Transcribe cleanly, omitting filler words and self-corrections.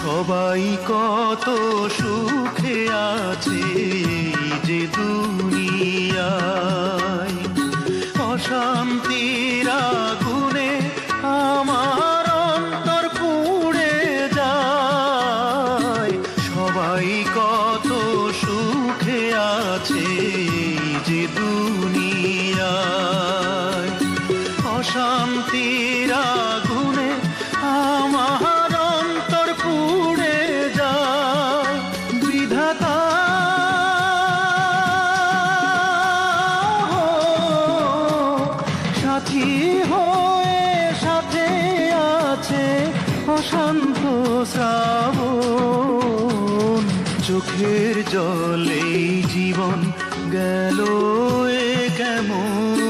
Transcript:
সবাই কত সুখে আছে এই যে দুনিয়ায়, অশান্তির আগুনে আমার অন্তর পুড়ে যায়। সবাই কত সুখে আছে এই যে দুনিয়ায়, অশান্তির আগুনে আমার অন্তর পুড়ে যায়। বিধাতা সাথী হয়ে সাথে আছে অশান্ত শ্রাবণ, চোখের জলে জীবন গেল এ কেমন।